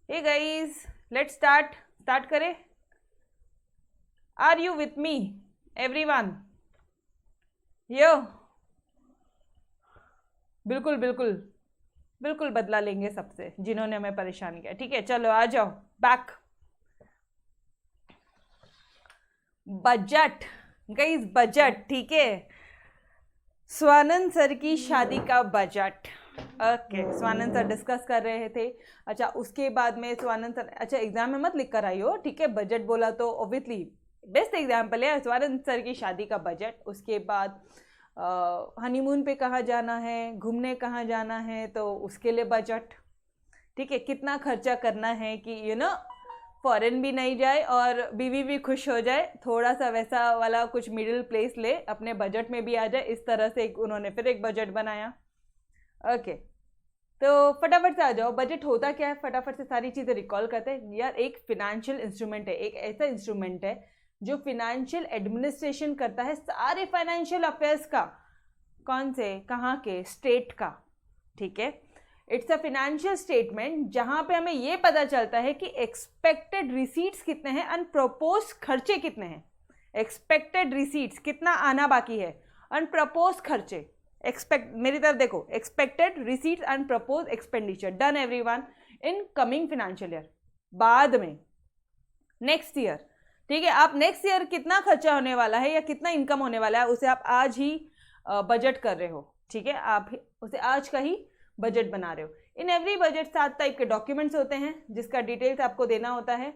Hey guys, let's start करें। Are you with me everyone? Yo, बिल्कुल बिल्कुल बिल्कुल बदला लेंगे सबसे जिन्होंने हमें परेशान किया। ठीक है, चलो आ जाओ बैक। Budget guys, budget. ठीक है, स्वानंद सर की शादी का budget. Okay, Swanand sir discuss कर रहे थे। अच्छा, उसके बाद में स्वानंद सर, अच्छा एग्जाम में मत लिख कर आई हो, ठीक है, बजट बोला तो ऑब्वियसली बेस्ट एग्जाम्पल है स्वानंद सर की शादी का बजट। उसके बाद हनीमून पे कहाँ जाना है, घूमने कहाँ जाना है, तो उसके लिए बजट। ठीक है, कितना खर्चा करना है कि फॉरेन भी नहीं जाए और बीवी भी खुश हो जाए, थोड़ा सा वैसा वाला कुछ मिडिल प्लेस ले, अपने बजट में भी आ जाए, इस तरह से उन्होंने फिर एक बजट बनाया। ओके, तो फटाफट से आ जाओ, बजट होता क्या है, फटाफट से सारी चीज़ें रिकॉल करते हैं यार। एक फिनेंशियल इंस्ट्रूमेंट है, एक ऐसा इंस्ट्रूमेंट है जो फिनेंशियल एडमिनिस्ट्रेशन करता है सारे फाइनेंशियल अफेयर्स का। कौन से, कहाँ के, स्टेट का। ठीक है, इट्स अ फिनेंशियल स्टेटमेंट जहां पे हमें ये पता चलता है कि एक्सपेक्टेड रिसीट्स कितने हैं, अनप्रपोज खर्चे कितने हैं। एक्सपेक्टेड रिसीट्स कितना आना बाकी है, अनप्रपोज खर्चे। एक्सपेक्ट, मेरी तरफ देखो, expected receipts and proposed expenditure done everyone in coming financial year. बाद में नेक्स्ट ईयर, ठीक है, आप नेक्स्ट ईयर कितना खर्चा होने वाला है या कितना इनकम होने वाला है उसे आप आज ही बजट कर रहे हो। ठीक है, आप उसे आज का ही बजट बना रहे हो। इन एवरी बजट 7 टाइप के डॉक्यूमेंट्स होते हैं जिसका डिटेल्स आपको देना होता है।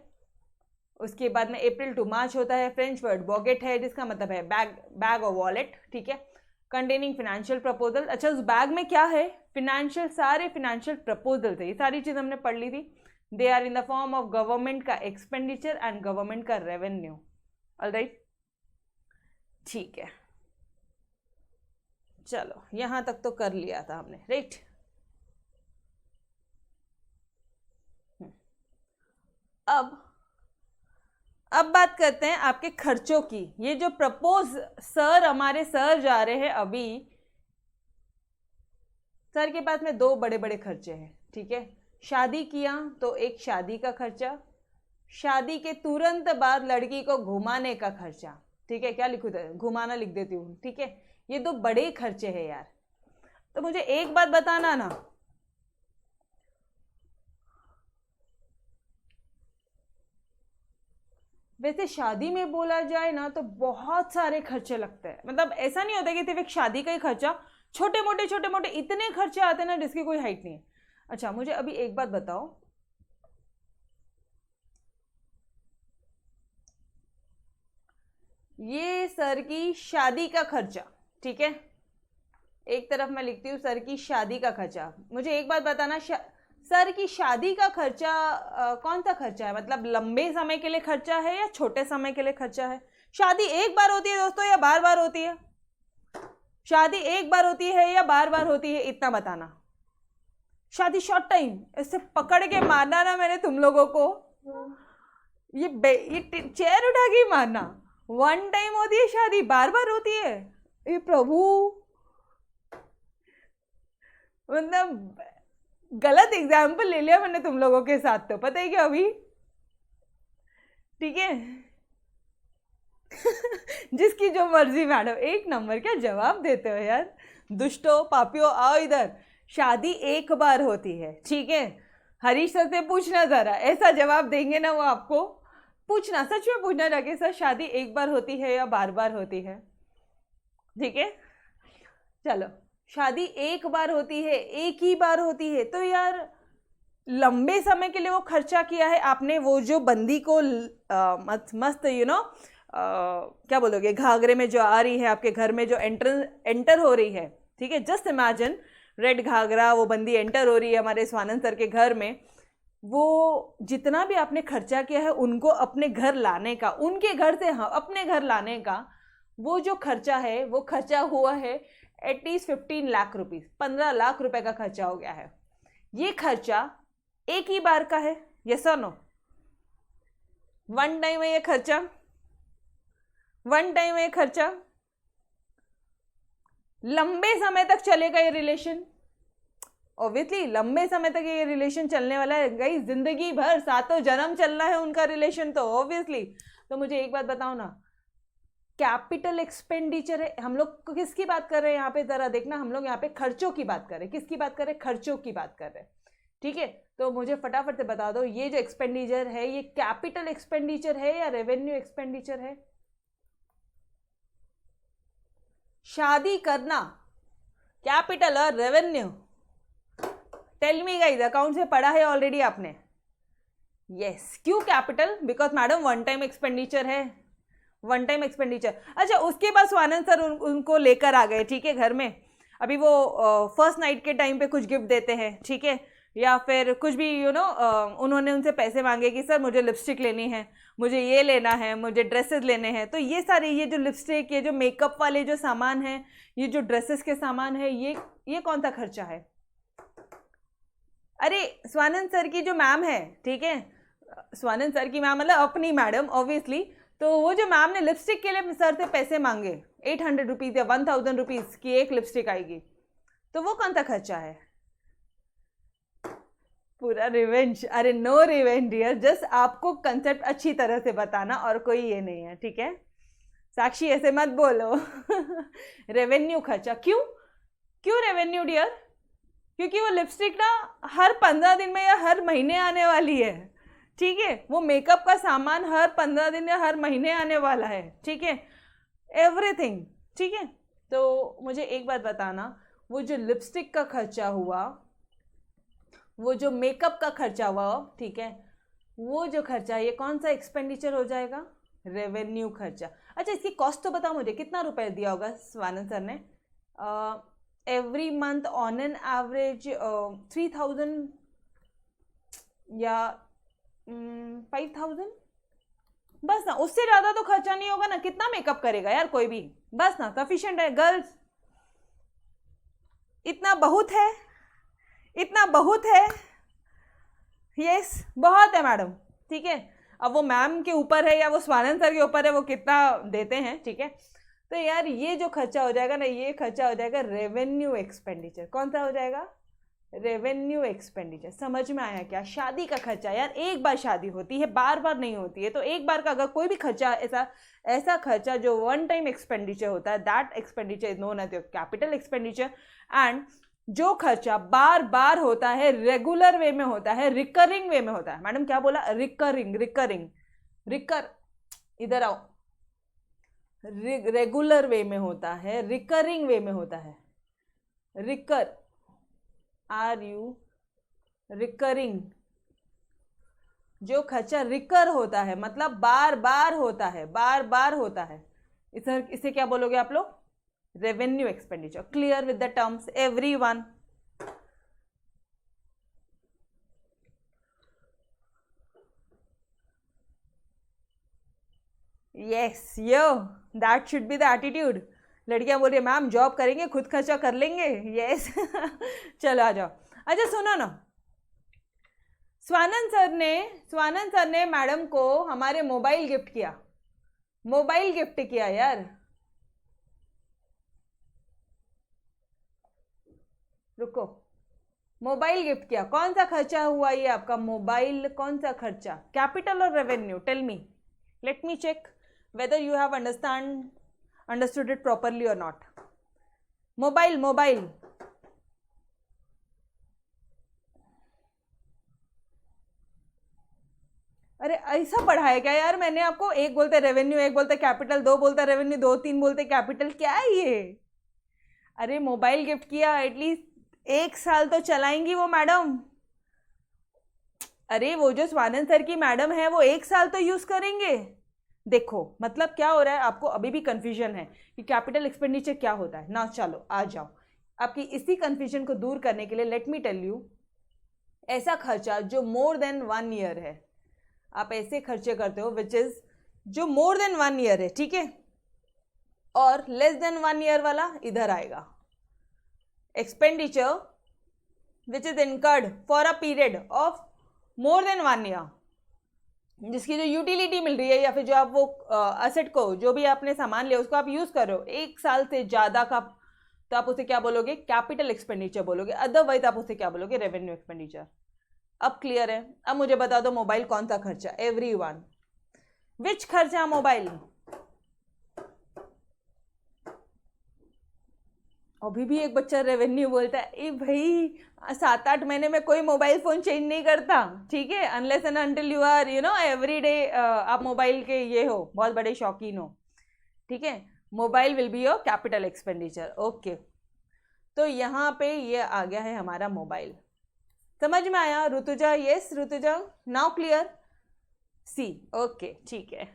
उसके बाद में अप्रैल टू मार्च होता है, फ्रेंच वर्ड बॉगेट है जिसका मतलब है बैग और वॉलेट। ठीक है, कंटेनिंग फिनेंशियल प्रपोजल। अच्छा, उस बैग में क्या है, फिनेंशियल, सारे फिनेंशियल प्रपोजल थे, ये सारी चीज हमने पढ़ ली थी। They are in the form of government का एक्सपेंडिचर एंड गवर्नमेंट का रेवेन्यू। ऑलराइट, ठीक है, चलो यहां तक तो कर लिया था हमने, राइट। अब बात करते हैं आपके खर्चों की। ये जो प्रपोज सर, हमारे सर जा रहे हैं अभी, सर के पास में 2 बड़े बड़े खर्चे हैं। ठीक है, शादी किया तो एक शादी का खर्चा, शादी के तुरंत बाद लड़की को घुमाने का खर्चा। ठीक है, क्या लिखूं, घुमाना लिख देती हूँ। ठीक है, ये 2 बड़े खर्चे हैं यार। तो मुझे एक बात बताना ना, वैसे शादी में बोला जाए ना तो बहुत सारे खर्चे लगते हैं। मतलब ऐसा नहीं होता कि सिर्फ एक शादी का ही खर्चा, छोटे मोटे इतने खर्चे आते हैं ना जिसकी कोई हाइट नहीं है। अच्छा, मुझे अभी एक बात बताओ, ये सर की शादी का खर्चा। ठीक है, एक तरफ मैं लिखती हूँ सर की शादी का खर्चा। मुझे एक बात बताना, सर की शादी का खर्चा कौन सा खर्चा है, मतलब लंबे समय के लिए खर्चा है या छोटे समय के लिए खर्चा है। शादी एक बार होती है दोस्तों या बार बार होती है, शादी एक बार होती है या बार बार होती है, इतना बताना। शादी शॉर्ट टाइम, इससे पकड़ के मारना ना मैंने तुम लोगों को, ये चेयर उठा के मारना। 1 टाइम होती है शादी, बार बार होती है, ये प्रभु, मतलब गलत एग्जाम्पल ले लिया मैंने तुम लोगों के साथ, तो पता है क्या अभी। ठीक है जिसकी जो मर्जी मैडम, एक नंबर, क्या जवाब देते हो यार, दुष्टो पापियों आओ इधर। शादी एक बार होती है, ठीक है, हरीश सर से पूछना जरा, ऐसा जवाब देंगे ना वो आपको। पूछना, सच में पूछना जाके, सर शादी एक बार होती है या बार बार होती है। ठीक है, चलो, शादी एक बार होती है, एक ही बार होती है, तो यार लंबे समय के लिए वो खर्चा किया है आपने। वो जो बंदी को मस्त क्या बोलोगे, घाघरे में जो आ रही है आपके घर में, जो एंटर हो रही है, ठीक है, जस्ट इमेजिन रेड घाघरा, वो बंदी एंटर हो रही है हमारे स्वानंद सर के घर में। वो जितना भी आपने खर्चा किया है उनको अपने घर लाने का, उनके घर से अपने घर लाने का, वो जो खर्चा है वो खर्चा हुआ है एटलीस्ट 15 लाख रुपीज, 15 लाख रुपए का खर्चा हो गया है। ये खर्चा एक ही बार का है, यस और नो, 1 टाइम है ये खर्चा, 1 टाइम है खर्चा, लंबे समय तक चलेगा ये रिलेशन, ऑब्वियसली लंबे समय तक ये रिलेशन चलने वाला है, गई जिंदगी भर, सातों जन्म चलना है उनका रिलेशन, तो ऑब्वियसली। तो मुझे एक बात बताओ ना, कैपिटल एक्सपेंडिचर है, हम लोग किसकी बात कर रहे हैं यहाँ पे, जरा देखना, हम लोग यहाँ पे खर्चों की बात कर रहे हैं, किसकी बात कर रहे हैं, खर्चों की बात कर रहे हैं, ठीक है। तो मुझे फटाफट से बता दो, ये जो एक्सपेंडिचर है ये कैपिटल एक्सपेंडिचर है या रेवेन्यू एक्सपेंडिचर है? शादी करना कैपिटल और revenue? Tell me guys, account से पढ़ा है ऑलरेडी आपने? यस। क्यों capital? Because madam one time expenditure है, वन टाइम एक्सपेंडिचर। अच्छा, उसके बाद स्वानंद सर उनको लेकर आ गए, ठीक है, घर में। अभी वो फर्स्ट नाइट के टाइम पे कुछ गिफ्ट देते हैं, ठीक है, या फिर कुछ भी उन्होंने उनसे पैसे मांगे कि सर मुझे लिपस्टिक लेनी है, मुझे ये लेना है, मुझे ड्रेसेस लेने हैं। तो ये सारे, ये जो लिपस्टिक, ये जो मेकअप वाले जो सामान हैं, ये जो ड्रेसेस के सामान है, ये कौन सा खर्चा है? अरे स्वानंद सर की जो मैम है, ठीक है, स्वानंद सर की मैम मतलब अपनी मैडम ऑब्वियसली, तो वो जो मैम ने लिपस्टिक के लिए सर से पैसे मांगे 800 रुपीज़ या 1000 रुपीज़ की एक लिपस्टिक आएगी, तो वो कौन सा खर्चा है? पूरा रिवेंज? अरे नो रिवेंज डियर, जस्ट आपको कंसेप्ट अच्छी तरह से बताना, और कोई ये नहीं है, ठीक है। साक्षी ऐसे मत बोलो। रेवेन्यू खर्चा क्यों? क्यों रेवेन्यू डियर? क्योंकि वो लिपस्टिक ना हर 15 दिन में या हर महीने आने वाली है, ठीक है। वो मेकअप का सामान हर 15 दिन या हर महीने आने वाला है, ठीक है, एवरीथिंग, ठीक है। तो मुझे एक बात बताना, वो जो लिपस्टिक का खर्चा हुआ, वो जो मेकअप का खर्चा हुआ, ठीक है, वो जो खर्चा, ये कौन सा एक्सपेंडिचर हो जाएगा? रेवेन्यू खर्चा। अच्छा, इसकी कॉस्ट तो बताओ मुझे, कितना रुपए दिया होगा स्वानंद सर ने? Every month on an average 3000 या 5000, बस ना, उससे ज़्यादा तो खर्चा नहीं होगा ना। कितना मेकअप करेगा यार कोई भी, बस ना, सफिशिएंट है गर्ल्स, इतना बहुत है, इतना बहुत है। यस, बहुत है मैडम, ठीक है। अब वो मैम के ऊपर है या वो स्वानंद सर के ऊपर है, वो कितना देते हैं, ठीक है। तो यार ये जो खर्चा हो जाएगा ना, ये खर्चा हो जाएगा रेवेन्यू एक्सपेंडिचर। कौन सा हो जाएगा? Revenue expenditure. समझ में आया क्या? शादी का खर्चा, यार एक बार शादी होती है, बार बार नहीं होती है, तो एक बार का अगर कोई भी खर्चा, ऐसा खर्चा जो वन टाइम एक्सपेंडिचर होता है, that expenditure is known as your capital expenditure. And जो खर्चा बार बार होता है, रेगुलर वे में होता है, रिकरिंग वे में होता है। मैडम क्या बोला? रिकरिंग, रिकरिंग, इधर आओ, रेगुलर वे में होता है, रिकरिंग वे में होता है, रिकरिंग। जो खर्चा रिकर होता है मतलब बार बार होता है, बार बार होता है, इसे क्या बोलोगे आप लोग? Revenue expenditure. Clear with the terms everyone? Yes yo, that should be the attitude. लड़कियां बोल रही है मैम जॉब करेंगे, खुद खर्चा कर लेंगे। यस। चलो आ जाओ। अच्छा सुनो ना, स्वानंद सर ने मैडम को हमारे मोबाइल गिफ्ट किया, मोबाइल गिफ्ट किया यार। रुको, मोबाइल गिफ्ट किया, कौन सा खर्चा हुआ ये आपका? मोबाइल, कौन सा खर्चा? कैपिटल और revenue? Tell me, let me check whether you have understood it properly or not. Mobile, अरे ऐसा पढ़ाया क्या यार मैंने आपको? एक बोलते रेवेन्यू, एक बोलते कैपिटल, दो बोलते रेवेन्यू, दो तीन बोलते कैपिटल, क्या है ये? अरे मोबाइल गिफ्ट किया, एटलीस्ट 1 साल तो चलाएंगी वो मैडम। अरे वो जो स्वानंद सर की मैडम है वो 1 साल तो यूज करेंगे। देखो मतलब क्या हो रहा है, आपको अभी भी कंफ्यूजन है कि कैपिटल एक्सपेंडिचर क्या होता है ना। चलो आ जाओ, आपकी इसी कंफ्यूजन को दूर करने के लिए लेट मी टेल यू, ऐसा खर्चा जो मोर देन 1 ईयर है, आप ऐसे खर्चे करते हो विच इज जो मोर देन 1 ईयर है, ठीक है, और लेस देन 1 ईयर वाला इधर आएगा। Expenditure which is incurred for a period of more than 1 year, जिसकी जो यूटिलिटी मिल रही है या फिर जो आप वो असेट को, जो भी आपने सामान लिया उसको आप यूज़ कर रहे हो 1 साल से ज़्यादा का तो आप उसे क्या बोलोगे, कैपिटल एक्सपेंडिचर बोलोगे, अदरवाइज आप उसे क्या बोलोगे, रेवेन्यू एक्सपेंडिचर। अब क्लियर है? अब मुझे बता दो मोबाइल कौन सा खर्चा, एवरीवन विच खर्चा मोबाइल? अभी भी एक बच्चा रेवेन्यू बोलता है। ए भाई 7-8 महीने में कोई मोबाइल फोन चेंज नहीं करता, ठीक है, unless and until you are every day आप मोबाइल के ये हो, बहुत बड़े शौकीन हो, ठीक है। Mobile will be your capital expenditure. Okay, तो यहाँ पे ये आ गया है हमारा मोबाइल। समझ में आया Rituja? Yes Rituja, now clear? See, okay, ठीक है,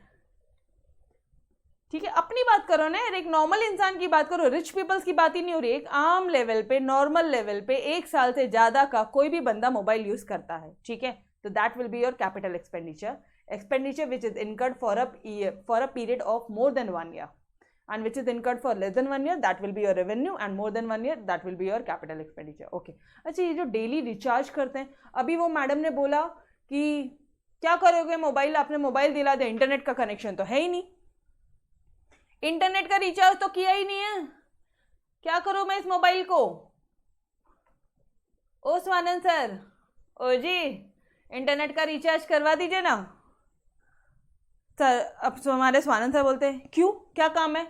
ठीक है। अपनी बात करो ना यार, एक नॉर्मल इंसान की बात करो, रिच पीपल्स की बात ही नहीं हो रही। एक आम लेवल पे, नॉर्मल लेवल पे 1 साल से ज्यादा का कोई भी बंदा मोबाइल यूज करता है, ठीक है, तो that will be your capital expenditure which is incurred for a period of more than 1 year, and which is incurred for less than 1 year, that will be your revenue, and more than 1 year that will be your capital expenditure. Okay. अच्छा, ये जो daily recharge करते हैं, अभी वो madam ने बोला कि क्या करोगे मोबाइल, आपने मोबाइल दिला दिया, इंटरनेट का कनेक्शन तो है ही नहीं, इंटरनेट का रिचार्ज तो किया ही नहीं है, क्या करूं मैं इस मोबाइल को? ओ स्वानंद सर, ओ जी, इंटरनेट का रिचार्ज करवा दीजिए ना सर। अब हमारे स्वानंद सर बोलते हैं क्यों, क्या काम है?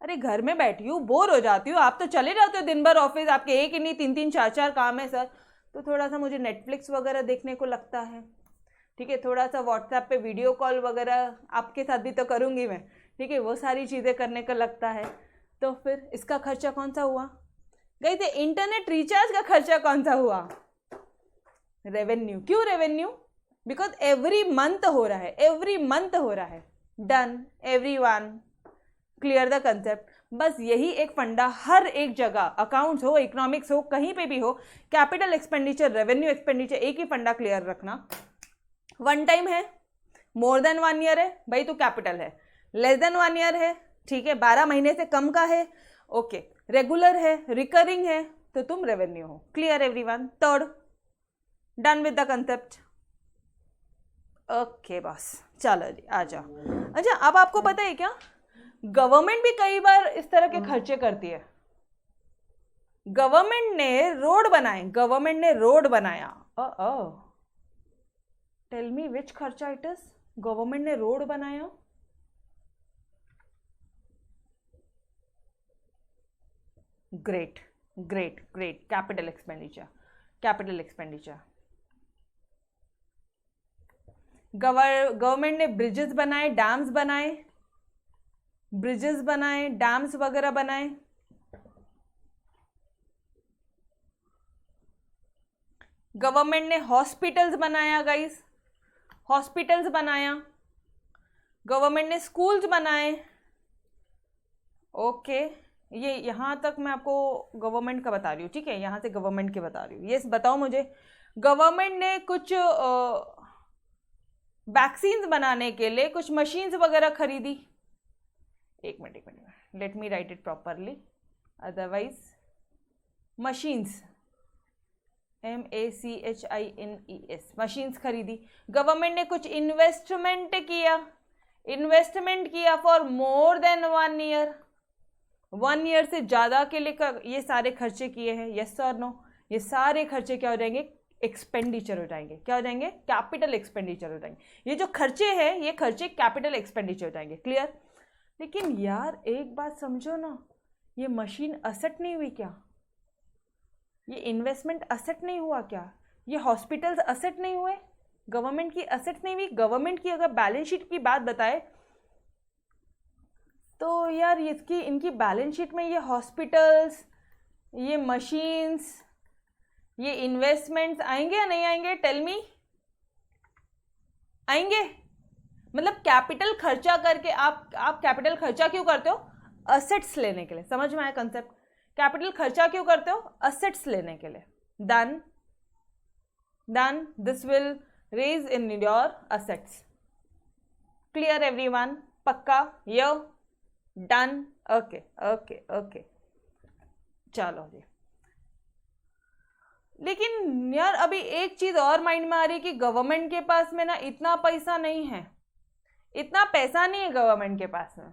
अरे घर में बैठी हूँ, बोर हो जाती हूँ, आप तो चले जाते हो दिन भर ऑफिस, आपके एक ही नहीं 3-3 4-4 काम है सर, तो थोड़ा सा मुझे नेटफ्लिक्स वगैरह देखने को लगता है, ठीक है, थोड़ा सा व्हाट्सएप पे वीडियो कॉल वगैरह आपके साथ भी तो करूँगी मैं, ठीक है, वो सारी चीज़ें करने को लगता है। तो फिर इसका खर्चा कौन सा हुआ? गई थे इंटरनेट रिचार्ज का खर्चा कौन सा हुआ? रेवेन्यू। क्यों रेवेन्यू? बिकॉज एवरी मंथ हो रहा है, एवरी मंथ हो रहा है। Done everyone, clear the concept? बस यही एक फंडा हर एक जगह, अकाउंट्स हो, इकोनॉमिक्स हो, कहीं पे भी हो, कैपिटल एक्सपेंडिचर, रेवेन्यू एक्सपेंडिचर, एक ही फंडा क्लियर रखना। 1 टाइम है, मोर देन 1 year है भाई तो कैपिटल है, लेस देन 1 year है, ठीक है, 12 महीने से कम का है, ओके, रेगुलर है, रिकरिंग है, तो तुम रेवेन्यू हो। Clear everyone? Third, done with the concept? Okay बस, चलो जी आ जाओ। अच्छा, अब आपको पता है क्या, गवर्नमेंट भी कई बार इस तरह के खर्चे करती है। गवर्नमेंट ने रोड बनाए, गवर्नमेंट ने रोड बनाया, टेल मी विच खर्चा इट इज? गवर्नमेंट ने रोड बनाया, great great great, capital expenditure, capital expenditure. Government ने ब्रिजेस बनाए, डैम्स बनाए, ब्रिजेस बनाए, डैम्स वगैरह बनाए। गवर्नमेंट ने हॉस्पिटल्स बनाया गाइस, हॉस्पिटल्स बनाया। गवर्नमेंट ने स्कूल्स बनाए। ओके, ये यहां तक मैं आपको गवर्नमेंट का बता रही हूँ, ठीक है, यहां से गवर्नमेंट के बता रही हूँ। ये बताओ मुझे, गवर्नमेंट ने कुछ वैक्सीन्स बनाने के लिए कुछ मशीन्स वगैरह खरीदी। एक minute, let me right it properly, otherwise machines, MACHINES, machines खरीदी। गवर्नमेंट ने कुछ इन्वेस्टमेंट किया for more than 1 year, 1 year से ज्यादा के लिए ये सारे खर्चे किए हैं। यस और नो? ये सारे खर्चे क्या हो जाएंगे? एक्सपेंडिचर हो जाएंगे। क्या हो जाएंगे? कैपिटल एक्सपेंडिचर हो जाएंगे। ये जो खर्चे हैं, ये खर्चे कैपिटल एक्सपेंडिचर हो जाएंगे। क्लियर? लेकिन यार एक बात समझो ना, ये मशीन असेट नहीं हुई क्या? ये इन्वेस्टमेंट असेट नहीं हुआ क्या? ये हॉस्पिटल्स असेट नहीं हुए? गवर्नमेंट की असेट नहीं हुई? गवर्नमेंट की अगर बैलेंस शीट की बात बताए तो यार इनकी बैलेंस शीट में ये हॉस्पिटल्स, ये मशीन्स, ये इन्वेस्टमेंट्स आएंगे या नहीं आएंगे? टेल मी, आएंगे? मतलब कैपिटल खर्चा करके आप कैपिटल खर्चा क्यों करते हो? असेट्स लेने के लिए। समझ में आया कंसेप्ट? कैपिटल खर्चा क्यों करते हो? असेट्स लेने के लिए। Done, this will raise in your assets. Clear everyone? पक्का? Yo done? Okay okay okay, चलो जी। लेकिन यार अभी एक चीज और माइंड में आ रही है कि गवर्नमेंट के पास में ना इतना पैसा नहीं है, इतना पैसा नहीं है गवर्नमेंट के पास में।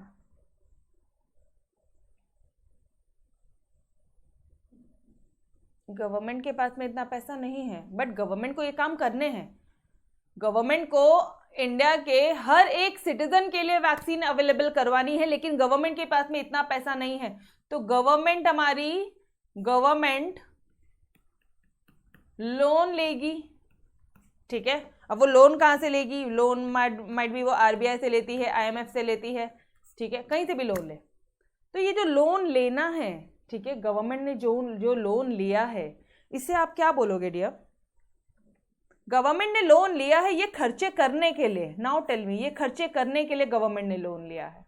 गवर्नमेंट के पास में इतना पैसा नहीं है, बट गवर्नमेंट को ये काम करने हैं। गवर्नमेंट को इंडिया के हर एक सिटीजन के लिए वैक्सीन अवेलेबल करवानी है, लेकिन गवर्नमेंट के पास में इतना पैसा नहीं है। तो गवर्नमेंट लोन लेगी, ठीक है। अब वो लोन कहाँ से लेगी? लोन माइट भी वो आरबीआई से लेती है, आईएमएफ से लेती है, ठीक है, कहीं से भी लोन ले। तो ये जो लोन लेना है, ठीक है, गवर्नमेंट ने जो लोन लिया है, इसे आप क्या बोलोगे डियर? गवर्नमेंट ने लोन लिया है ये खर्चे करने के लिए। नाउ टेल मी, ये खर्चे करने के लिए गवर्नमेंट ने लोन लिया है।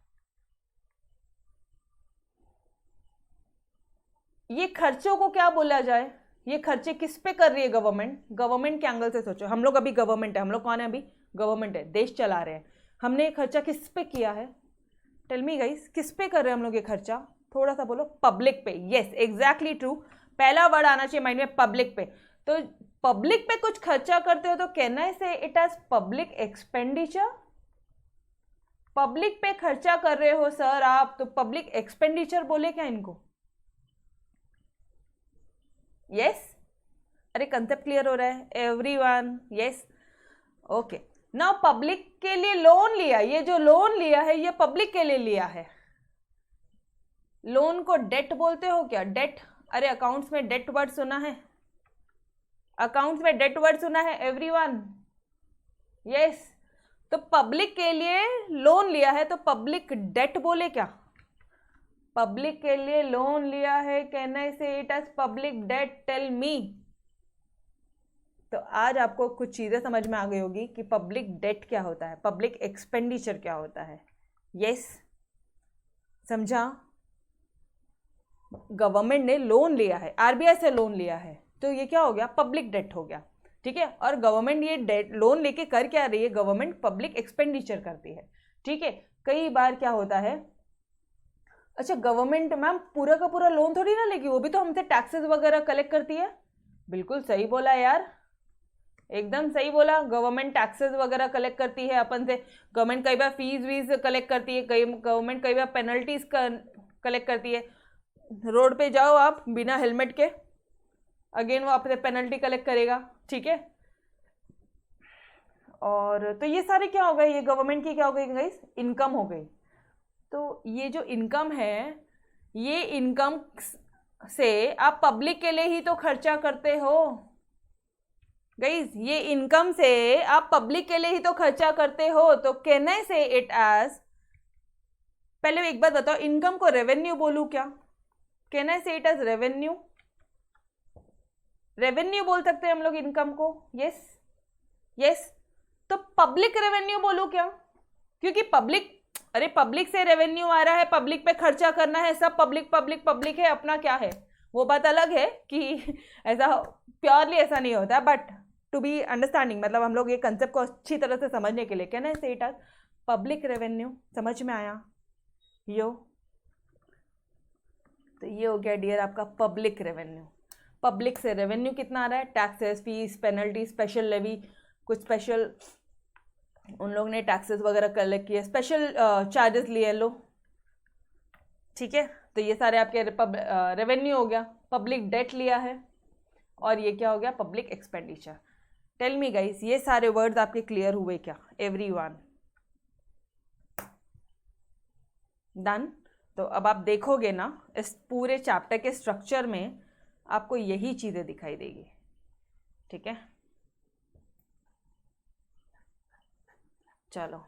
ये खर्चों को क्या बोला जाए? ये खर्चे किस पे कर रही है गवर्नमेंट? गवर्नमेंट के एंगल से सोचो। हम लोग अभी गवर्नमेंट है, हम लोग कौन है अभी? गवर्नमेंट है, देश चला रहे हैं। हमने ये खर्चा किस पे किया है? टेल मी गाइस, किस पे कर रहे हैं हम लोग ये खर्चा? थोड़ा सा बोलो। पब्लिक पे। Yes, exactly true. पहला वर्ड आना चाहिए माइंड में, पब्लिक पे। तो पब्लिक पे कुछ खर्चा करते हो तो can I say it as public expenditure? Public पे खर्चा कर रहे हो सर आप, तो पब्लिक एक्सपेंडिचर बोले क्या इनको? यस? अरे कंसेप्ट क्लियर हो रहा है everyone? Yes, okay. Now public के लिए लोन लिया, ये जो लोन लिया है ये पब्लिक के लिए लिया है। लोन को डेट बोलते हो क्या? डेट? अरे अकाउंट्स में डेट वर्ड सुना है? अकाउंट्स में डेट वर्ड सुना है एवरीवन? यस। तो पब्लिक के लिए लोन लिया है तो पब्लिक डेट बोले क्या? पब्लिक के लिए लोन लिया है, can I say it as public debt? Tell me. तो आज आपको कुछ चीजें समझ में आ गई होगी कि पब्लिक डेट क्या होता है, पब्लिक एक्सपेंडिचर क्या होता है। यस, समझा? गवर्नमेंट ने लोन लिया है, आरबीआई से लोन लिया है, तो ये क्या हो गया? पब्लिक डेट हो गया, ठीक है। और गवर्नमेंट ये डेट लोन लेके कर क्या रही है? गवर्नमेंट पब्लिक एक्सपेंडिचर करती है, ठीक है। कई बार क्या होता है, अच्छा गवर्नमेंट मैम पूरा का पूरा लोन थोड़ी ना लेगी, वो भी तो हमसे टैक्सेस वगैरह कलेक्ट करती है। बिल्कुल सही बोला यार, एकदम सही बोला। गवर्नमेंट टैक्सेस वगैरह कलेक्ट करती है अपन से। गवर्नमेंट कई बार फीस वीज कलेक्ट करती है, गवर्नमेंट कई बार पेनल्टीज कलेक्ट करती है। रोड पे जाओ आप बिना हेलमेट के, अगेन वो आपसे पेनल्टी कलेक्ट करेगा, ठीक है। और तो ये सारे क्या हो गए? ये गवर्नमेंट की क्या हो गई गाइस? इनकम हो गई। तो ये जो इनकम है, ये इनकम से आप पब्लिक के लिए ही तो खर्चा करते हो गाइस। ये इनकम से आप पब्लिक के लिए ही तो खर्चा करते हो। तो can I say it as, पहले एक बात बताओ, इनकम को रेवेन्यू बोलूं क्या? Can I say it as revenue? Revenue बोल सकते हैं हम लोग इनकम को। Yes, yes. तो पब्लिक रेवेन्यू बोलूं क्या? क्योंकि पब्लिक, अरे पब्लिक से रेवेन्यू आ रहा है, पब्लिक पे खर्चा करना है, सब पब्लिक पब्लिक पब्लिक है, अपना क्या है वो बात अलग है कि ऐसा प्योरली ऐसा नहीं होता, बट टू बी अंडरस्टैंडिंग, मतलब हम लोग ये कंसेप्ट को अच्छी तरह से समझने के लिए can I say it as public revenue. समझ में आया यो? तो ये हो गया डियर आपका पब्लिक रेवेन्यू। पब्लिक से रेवेन्यू कितना आ रहा है? Taxes, fees, penalty, special levy, कुछ स्पेशल उन लोग ने टैक्सेस वगैरह कलेक्ट किए, स्पेशल चार्जेस लिए लो, ठीक है। तो ये सारे आपके रेवेन्यू हो गया। पब्लिक डेट लिया है, और ये क्या हो गया? Public expenditure. Tell me guys, ये सारे वर्ड्स आपके क्लियर हुए क्या एवरीवन? डन। तो अब आप देखोगे ना इस पूरे चैप्टर के स्ट्रक्चर में आपको यही चीजें दिखाई देगी, ठीक है। चलो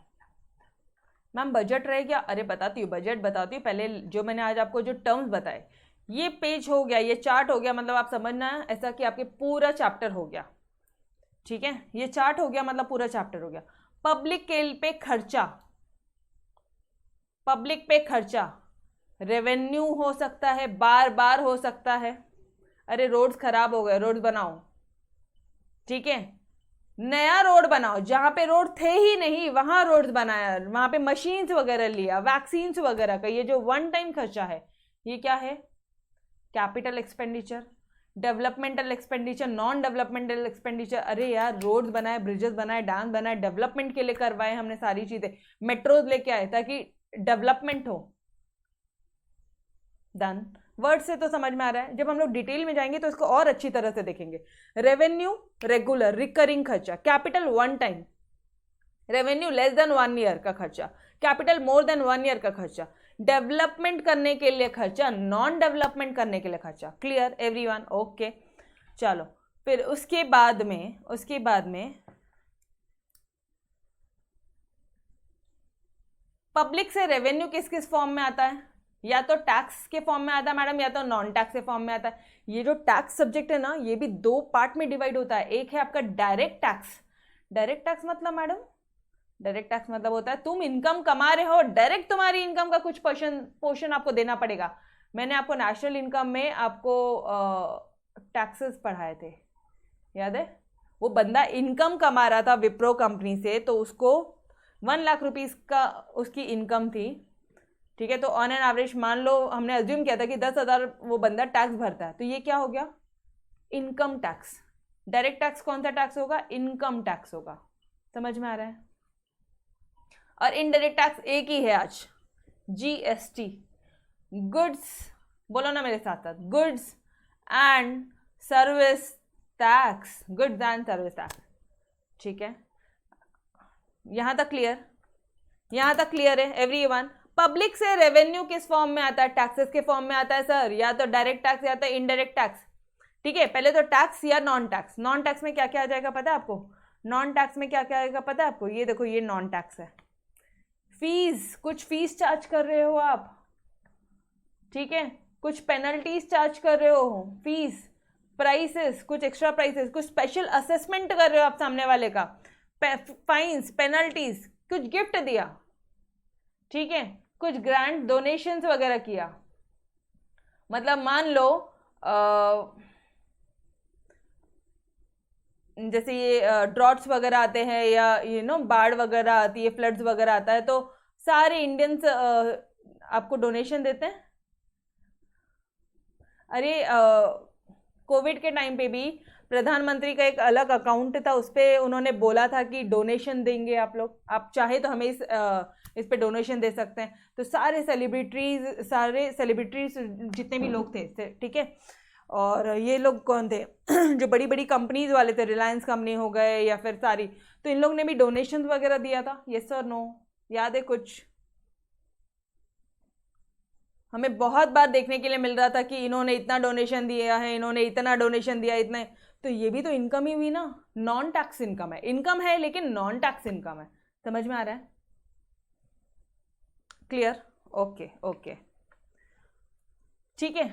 मैम बजट रह गया, अरे बताती हूँ, बजट बताती हूँ। पहले जो मैंने आज आपको जो टर्म्स बताए, ये पेज हो गया, ये चार्ट हो गया, मतलब आप समझना है ऐसा कि आपके पूरा चैप्टर हो गया, ठीक है। ये चार्ट हो गया मतलब पूरा चैप्टर हो गया। पब्लिक पे खर्चा, पब्लिक पे खर्चा रेवेन्यू हो सकता है, बार बार हो सकता है। अरे रोड्स खराब हो गए, रोड्स बनाओ, ठीक है। नया रोड बनाओ, जहां पे रोड थे ही नहीं वहां रोड्स बनाया, वहां पे मशीन्स वगैरह लिया, वैक्सीन्स वगैरह का। ये जो वन टाइम खर्चा है ये क्या है? Capital expenditure. Developmental expenditure, non developmental expenditure. अरे यार रोड्स बनाए, ब्रिजेस बनाए, डैम बनाए, डेवलपमेंट के लिए करवाए हमने सारी चीजें, मेट्रोज लेके आए ताकि डेवलपमेंट हो। डन। वर्ड से तो समझ में आ रहा है, जब हम लोग डिटेल में जाएंगे तो इसको और अच्छी तरह से देखेंगे। रेवेन्यू रेगुलर रिकरिंग खर्चा, capital one time, revenue less than 1 year का खर्चा, कैपिटल मोर देन 1 ईयर का खर्चा, डेवलपमेंट करने के लिए खर्चा, नॉन डेवलपमेंट करने के लिए खर्चा। Clear everyone? ओके चलो फिर उसके बाद में पब्लिक से रेवेन्यू किस किस फॉर्म में आता है? या तो टैक्स के फॉर्म में आता है मैडम, या तो नॉन टैक्स के फॉर्म में आता है। ये जो टैक्स सब्जेक्ट है ना, ये भी दो पार्ट में डिवाइड होता है। एक है आपका डायरेक्ट टैक्स। डायरेक्ट टैक्स मतलब मैडम, डायरेक्ट टैक्स मतलब होता है तुम इनकम कमा रहे हो, डायरेक्ट तुम्हारी इनकम का कुछ पोर्शन आपको देना पड़ेगा। मैंने आपको नेशनल इनकम में आपको टैक्सेस पढ़ाए थे, याद है? वो बंदा इनकम कमा रहा था विप्रो कंपनी से, तो उसको 1 लाख रुपीस का उसकी इनकम थी, ठीक है। तो ऑन एन एवरेज मान लो हमने अज्यूम किया था कि 10,000 वो बंदा टैक्स भरता है, तो ये क्या हो गया? Income tax. डायरेक्ट टैक्स कौन सा टैक्स होगा? इनकम टैक्स होगा। समझ में आ रहा है? और इनडायरेक्ट टैक्स एक ही है आज, जीएसटी, गुड्स, बोलो ना मेरे साथ साथ, goods and service tax, goods and service tax. ठीक है, यहां तक क्लियर? यहां तक क्लियर है एवरीवन? पब्लिक से रेवेन्यू किस फॉर्म में आता है? टैक्सेस के फॉर्म में आता है सर, या तो डायरेक्ट टैक्स या तो इनडायरेक्ट टैक्स। ठीक है, पहले तो टैक्स या नॉन टैक्स। नॉन टैक्स में क्या क्या आ जाएगा पता है आपको? नॉन टैक्स में क्या क्या आएगा पता है आपको? ये देखो, ये नॉन टैक्स है। फीस, कुछ फीस चार्ज कर रहे हो आप, ठीक है, कुछ पेनल्टीज चार्ज कर रहे हो, फीस, प्राइसेस, कुछ एक्स्ट्रा प्राइसेस, कुछ स्पेशल असेसमेंट कर रहे हो आप सामने वाले का, फाइन्स, पेनल्टीज, कुछ गिफ्ट दिया, ठीक है, कुछ ग्रांट डोनेशंस वगैरह किया। मतलब मान लो जैसे ये ड्रॉट्स वगैरह आते हैं, या बाढ़ वगैरह आती है, फ्लड्स वगैरह आता है, तो सारे इंडियंस आपको डोनेशन देते हैं। अरे कोविड के टाइम पे भी प्रधानमंत्री का एक अलग अकाउंट था, उस पर उन्होंने बोला था कि डोनेशन देंगे आप लोग, आप चाहे तो हमें इस पे डोनेशन दे सकते हैं। तो सारे सेलिब्रिटीज जितने भी लोग थे, ठीक है, और ये लोग कौन थे? जो बड़ी बड़ी कंपनीज वाले थे, रिलायंस कंपनी हो गए या फिर सारी, तो इन लोग ने भी डोनेशन वगैरह दिया था। यस और नो? याद है कुछ? हमें बहुत बार देखने के लिए मिल रहा था कि इन्होंने इतना डोनेशन दिया है, इन्होंने इतना डोनेशन दिया, इतने। तो ये भी तो इनकम ही हुई ना, नॉन टैक्स इनकम है। इनकम है लेकिन नॉन टैक्स इनकम है। समझ में आ रहा है? क्लियर? ओके ओके, ठीक है।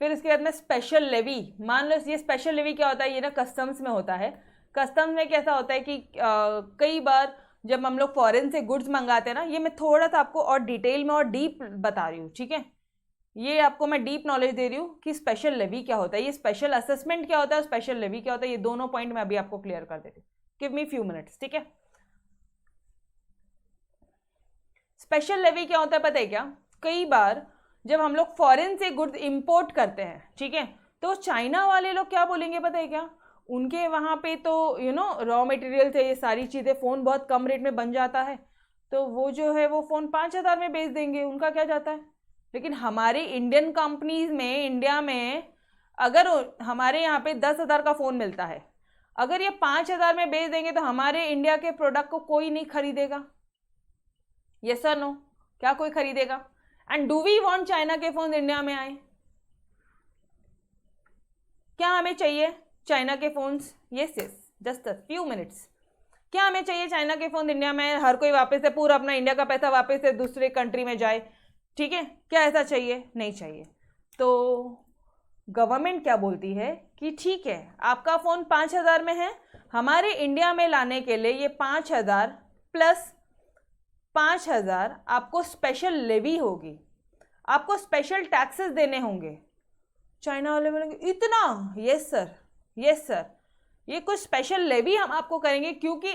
फिर इसके बाद में स्पेशल लेवी। मान लो ये स्पेशल लेवी क्या होता है? ये ना कस्टम्स में होता है। कस्टम्स में कैसा होता है कि कई बार जब हम लोग फॉरेन से गुड्स मंगाते हैं ना, ये मैं थोड़ा सा आपको और डिटेल में और डीप बता रही हूँ, ठीक है, ये आपको मैं डीप नॉलेज दे रही हूँ कि स्पेशल लेवी क्या होता है, ये स्पेशल असेसमेंट क्या होता है, स्पेशल लेवी क्या होता है। ये दोनों पॉइंट मैं अभी आपको क्लियर कर देती हूँ। गिव मी फ्यू मिनट्स, ठीक है। स्पेशल लेवी क्या होता है पता है क्या? कई बार जब हम लोग फॉरेन से गुड्स इंपोर्ट करते हैं, ठीक है, तो चाइना वाले लोग क्या बोलेंगे पता है क्या? उनके वहाँ पे तो रॉ मटेरियल से ये सारी चीज़ें, फ़ोन बहुत कम रेट में बन जाता है, तो वो जो है वो फ़ोन 5,000 में बेच देंगे, उनका क्या जाता है। लेकिन हमारे इंडियन कंपनीज में, इंडिया में, अगर हमारे यहाँ पे 10,000 का फ़ोन मिलता है, अगर ये 5,000 में बेच देंगे तो हमारे इंडिया के प्रोडक्ट को कोई नहीं खरीदेगा। Yes sir no? क्या कोई खरीदेगा? And do we want China के फोन इंडिया में आए? क्या हमें चाहिए चाइना के phones? Yes yes, just a few minutes. क्या हमें चाहिए चाइना के फोन इंडिया में? हर कोई वापस से पूरा अपना इंडिया का पैसा वापस से दूसरे कंट्री में जाए, ठीक है? क्या ऐसा चाहिए? नहीं चाहिए। तो गवर्नमेंट क्या बोलती है कि ठीक है, आपका फ़ोन 5,000 में है, हमारे इंडिया में लाने के लिए ये 5,000 प्लस 5,000 आपको स्पेशल लेवी होगी, आपको स्पेशल टैक्सेस देने होंगे। चाइना वाले बोलेंगे इतना? यस सर, यस सर, ये कुछ स्पेशल लेवी हम आपको करेंगे, क्योंकि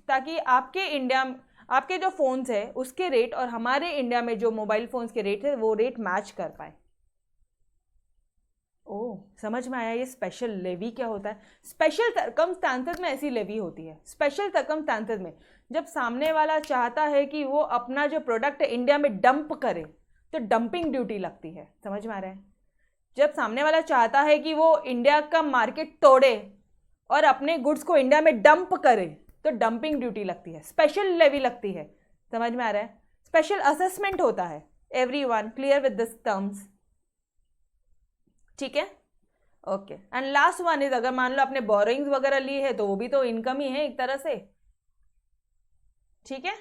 ताकि आपके इंडिया, आपके जो फ़ोन्स है उसके रेट और हमारे इंडिया में जो मोबाइल फ़ोन्स के रेट है वो रेट मैच कर पाए। ओह, समझ में आया ये स्पेशल लेवी क्या होता है? स्पेशल सर्कमस्टांसेस में ऐसी लेवी होती है। स्पेशल सर्कमस्टांसेस में जब सामने वाला चाहता है कि वो अपना जो प्रोडक्ट इंडिया में डंप करे, तो डंपिंग ड्यूटी लगती है। समझ में आ रहा है? जब सामने वाला चाहता है कि वो इंडिया का मार्केट तोड़े और अपने गुड्स को इंडिया में डंप करे तो डंपिंग ड्यूटी लगती है, स्पेशल लेवी लगती है। समझ में आ रहा है? स्पेशल असेसमेंट होता है। Everyone clear with this terms? ठीक है, okay. And last one is, अगर मान लो आपने बोरोइंग्स वगैरह ली है तो वो भी तो इनकम ही है एक तरह से। ठीक है,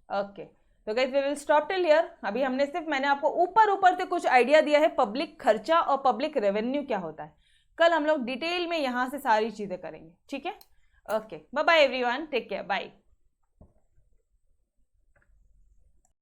ओके। तो guys we will stop till here. अभी हमने सिर्फ, मैंने आपको ऊपर ऊपर से कुछ आइडिया दिया है पब्लिक खर्चा और पब्लिक रेवेन्यू क्या होता है। कल हम लोग डिटेल में यहाँ से सारी चीजें करेंगे। ठीक है, okay. Bye bye everyone, take care, bye.